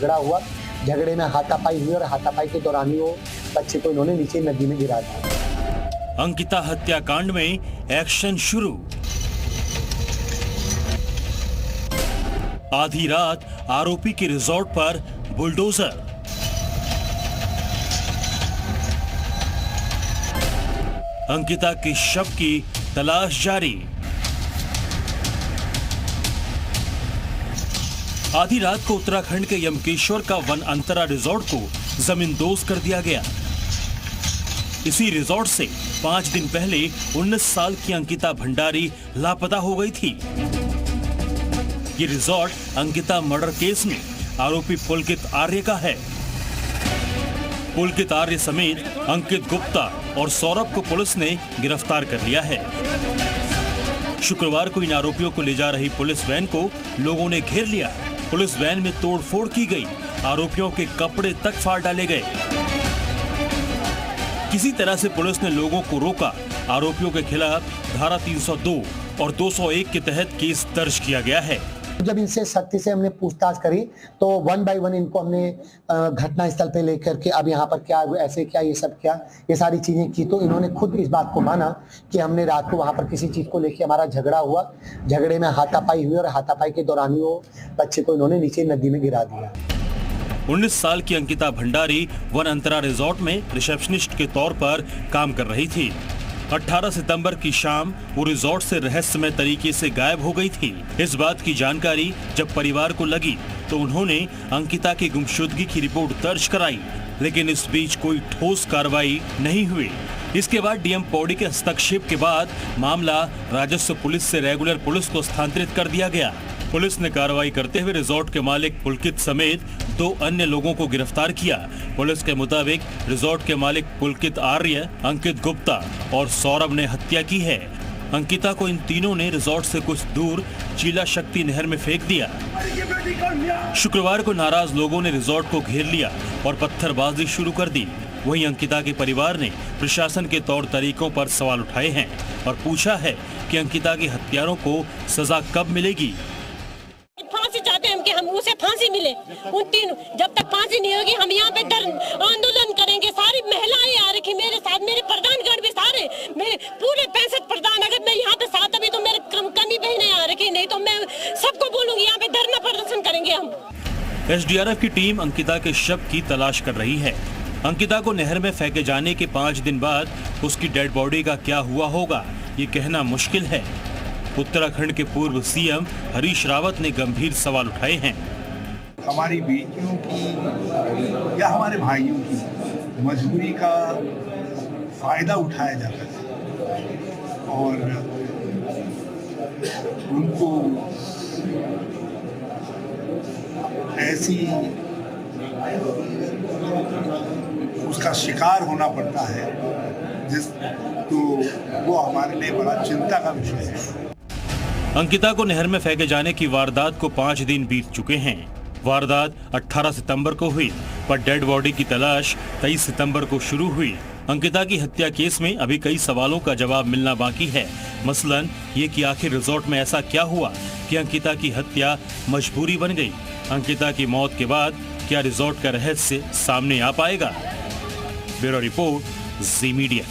झगड़ा हुआ, झगड़े में हाथापाई हुई और हाथापाई के दौरान ही वो बच्चे को इन्होंने नीचे नदी में गिरा दिया। अंकिता हत्याकांड में एक्शन शुरू। आधी रात आरोपी के रिजॉर्ट पर बुलडोजर। अंकिता के शव की तलाश जारी। आधी रात को उत्तराखंड के यमकेश्वर का वन अंतरा रिजॉर्ट को जमींदोज कर दिया गया। इसी रिजॉर्ट से 5 दिन पहले 19 साल की अंकिता भंडारी लापता हो गई थी। ये रिजॉर्ट अंकिता मर्डर केस में आरोपी पुलकित आर्य का है। पुलकित आर्य समेत अंकित गुप्ता और सौरभ को पुलिस ने गिरफ्तार कर लिया है। शुक्रवार को इन आरोपियों को ले जा रही पुलिस वैन को लोगों ने घेर लिया। पुलिस वैन में तोड़फोड़ की गई, आरोपियों के कपड़े तक फाड़ डाले गए। किसी तरह से पुलिस ने लोगों को रोका। आरोपियों के खिलाफ धारा 302 और 201 के तहत केस दर्ज किया गया है। जब इनसे सख्ती से हमने पूछताछ करी तो 1 बाय 1 इनको हमने घटना स्थल पे लेकर के अब यहाँ पर क्या ऐसे क्या ये सब क्या ये सारी चीजें की, तो इन्होंने खुद इस बात को माना कि हमने रात को वहाँ पर किसी चीज को लेके हमारा झगड़ा हुआ, झगड़े में हाथापाई हुई और हाथापाई के दौरान ही वो बच्चे को इन्होंने नीचे नदी में गिरा दिया। 19 साल की अंकिता भंडारी वन अंतरा रिजॉर्ट में रिसेप्शनिस्ट के तौर पर काम कर रही थी। 18 सितंबर की शाम वो रिजॉर्ट से रहस्यमय तरीके से गायब हो गई थी। इस बात की जानकारी जब परिवार को लगी तो उन्होंने अंकिता की गुमशुदगी की रिपोर्ट दर्ज कराई, लेकिन इस बीच कोई ठोस कार्रवाई नहीं हुई। इसके बाद डीएम पौड़ी के हस्तक्षेप के बाद मामला राजस्व पुलिस से रेगुलर पुलिस को स्थानांतरित कर दिया गया। पुलिस ने कार्रवाई करते हुए रिजॉर्ट के मालिक पुलकित समेत 2 अन्य लोगों को गिरफ्तार किया। पुलिस के मुताबिक रिजॉर्ट के मालिक पुलकित आर्य, अंकित गुप्ता और सौरभ ने हत्या की है। अंकिता को इन तीनों ने रिजॉर्ट से कुछ दूर चीला शक्ति नहर में फेंक दिया। शुक्रवार को नाराज लोगों ने रिजॉर्ट को घेर लिया और पत्थरबाजी शुरू कर दी। वहीं अंकिता के परिवार ने प्रशासन के तौर तरीकों पर सवाल उठाए हैं और पूछा है कि अंकिता के हत्यारों को सजा कब मिलेगी। फांसी चाहते हैं कि हम उसे फांसी मिले। उन तीनों जब तक फांसी नहीं होगी हम यहाँ पे आंदोलन करेंगे। सारी महिलाएं आ रखी मेरे साथ, मेरे प्रधानगण भी सारे, मेरे पूरे 65 प्रधान। अगर मैं यहाँ पे साथ अभी तो मेरे कमी बहनें आ रखी, नहीं तो मैं सबको बोलूंगी यहाँ पे धरना प्रदर्शन करेंगे हम। एसडीआरएफ की टीम अंकिता के शव की तलाश कर रही है। अंकिता को नहर में फेंके जाने के 5 दिन बाद उसकी डेड बॉडी का क्या हुआ होगा, ये कहना मुश्किल है। उत्तराखंड के पूर्व सीएम हरीश रावत ने गंभीर सवाल उठाए हैं। हमारी बेटियों की या हमारे भाइयों की मजबूरी का फायदा उठाया जाता है और उनको ऐसी उसका शिकार होना पड़ता है तो वो हमारे लिए बड़ा चिंता का विषय है। अंकिता को नहर में फेंके जाने की वारदात को 5 दिन बीत चुके हैं। वारदात 18 सितंबर को हुई, पर डेड बॉडी की तलाश 23 सितंबर को शुरू हुई। अंकिता की हत्या केस में अभी कई सवालों का जवाब मिलना बाकी है। मसलन ये कि आखिर रिजॉर्ट में ऐसा क्या हुआ कि अंकिता की हत्या मजबूरी बन गई। अंकिता की मौत के बाद क्या रिजॉर्ट का रहस्य सामने आ पाएगा? ब्यूरो रिपोर्ट, जी मीडिया।